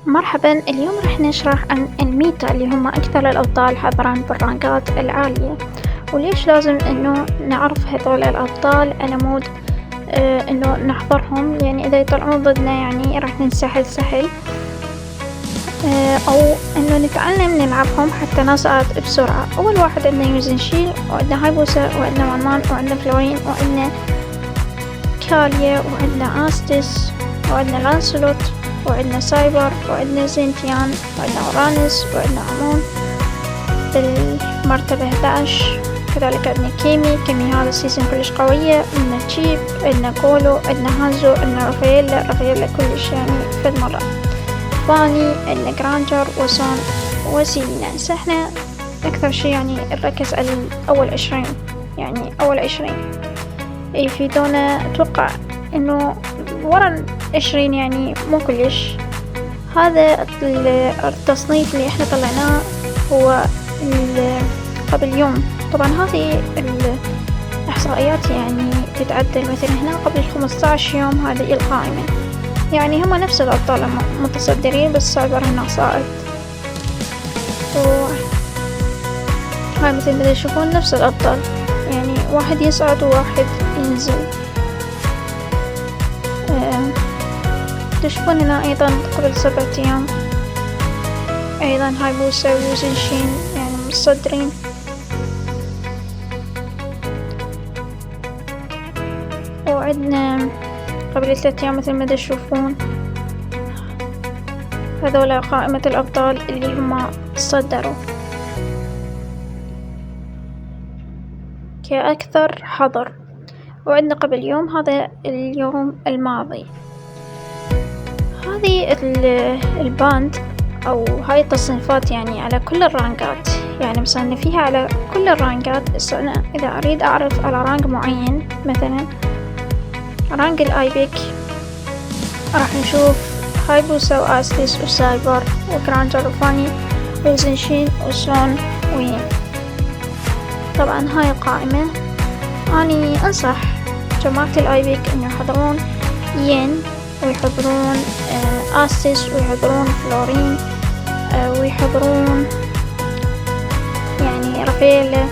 مرحبا، اليوم راح نشرح عن الميتا اللي هم أكثر الأبطال حظراً بالرانكات العالية، وليش لازم إنه نعرف هذول الأبطال على مود إنه نحضرهم، لأن إذا يطلعون ضدنا يعني راح ننسحل سحل، أو إنه نتعلم نلعبهم حتى نصعد بسرعة. أول واحد عندنا يوزن شي، وعندنا هايبوسا، وعندنا مامان، وعندنا فلورين، وعندنا كاليا، وعندنا آستس، وعندنا لانسلوت، وعندنا سايبر، وعندنا زينتيان، وعندنا أورانوس، وعندنا عمون بالمرتبة 11. كذلك عندنا كيمي هذا السيزن كلش قوية. عندنا تشيب، عندنا كولو، عندنا هانزو، عندنا رافاييلا كلش يعني فد مرة. فاني، عندنا جرانجر، وسون، وسيلينا. هسه احنا أكثر شي يعني نركز على أول 20، يعني أول 20 يفيدونا. أتوقع إنه ورا 20 يعني مو كلش. هذا التصنيف اللي احنا طلعناه هو قبل يوم. طبعا هذه الإحصائيات يعني تتعدل، مثلا هنا قبل 15 يوم هذه القائمة، يعني هم نفس الأبطال متصدرين، بس سايبر هنا صاعد. هاي مثل ما تشوفون نفس الأبطال، يعني واحد يصعد وواحد ينزل. تشوفون هنا أيضا قبل 7 أيام أيضا هايبوسا ويوزن شين يعني متصدرين. وعندنا قبل 3 أيام مثل ما تشوفون هذولا قائمة الأبطال اللي هم تصدروا كأكثر حظر. وعندنا قبل يوم، هذا اليوم الماضي، هذه الباند أو هاي التصنيفات يعني على كل الرانكات، يعني مثلا فيها على كل الرانكات. أنا إذا أريد أعرف على رانك معين، مثلا رانك الآيبك، راح نشوف هايبوسا وآستس وسايبر وجرانجر وفاني وزنشين وسون وين. طبعا هاي القائمة أني أنصح جماعة الآيبك إنه يحضرون ين، ويحضرون آستس، ويحضرون فلورين، ويحضرون يعني رافاييلا،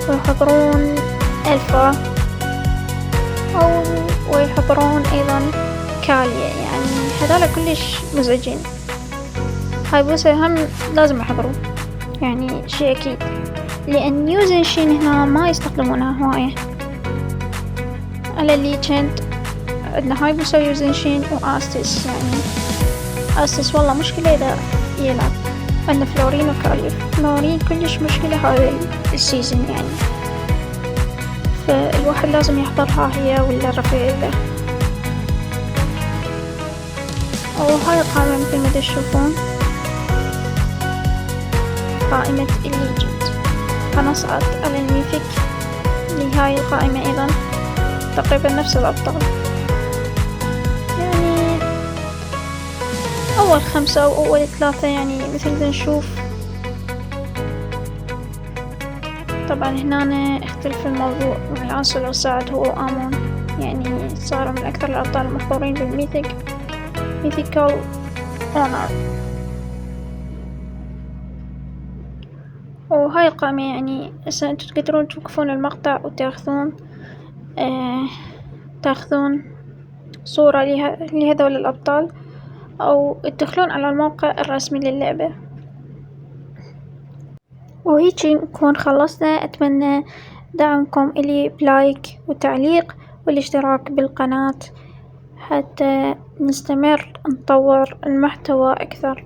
ويحضرون ألفا، ويحضرون أيضا كاليا. يعني هذول كلش مزعجين. هايبوسا هم لازم يحضرون، يعني شي أكيد، لأن يوزن شين هنا ما يستخدمونها هواية. على اللي كنت عندنا هايبوسا ويوزن شين وآستس، يعني آستس والله مشكلة إذا يلعب. عندنا فلورين وكاليا. فلورين كلش مشكلة هذا السيزن يعني، فالواحد لازم يحضرها هي ولا رافاييلا. وهاي القائمة مثل ما تشوفون قائمة الليجند. هنصعد على الميثيك لهاي القائمة أيضا تقريبا نفس الأبطال، يعني أول 5 أو أول 3 يعني مثل ما نشوف. طبعا هنا اختلف الموضوع، من العنصر اللي صعد هو آمون، يعني صار من أكثر الأبطال المحظورين بالميثيك ميثيكال أونر. وهاي القائمة يعني هسه انتو تقدرون توقفون المقطع وتاخذون تاخذون صورة لهذول الأبطال، أو تدخلون على الموقع الرسمي للعبة. وهيجي نكون خلصنا. أتمنى دعمكم إلي بلايك وتعليق والاشتراك بالقناة حتى نستمر نطور المحتوى أكثر.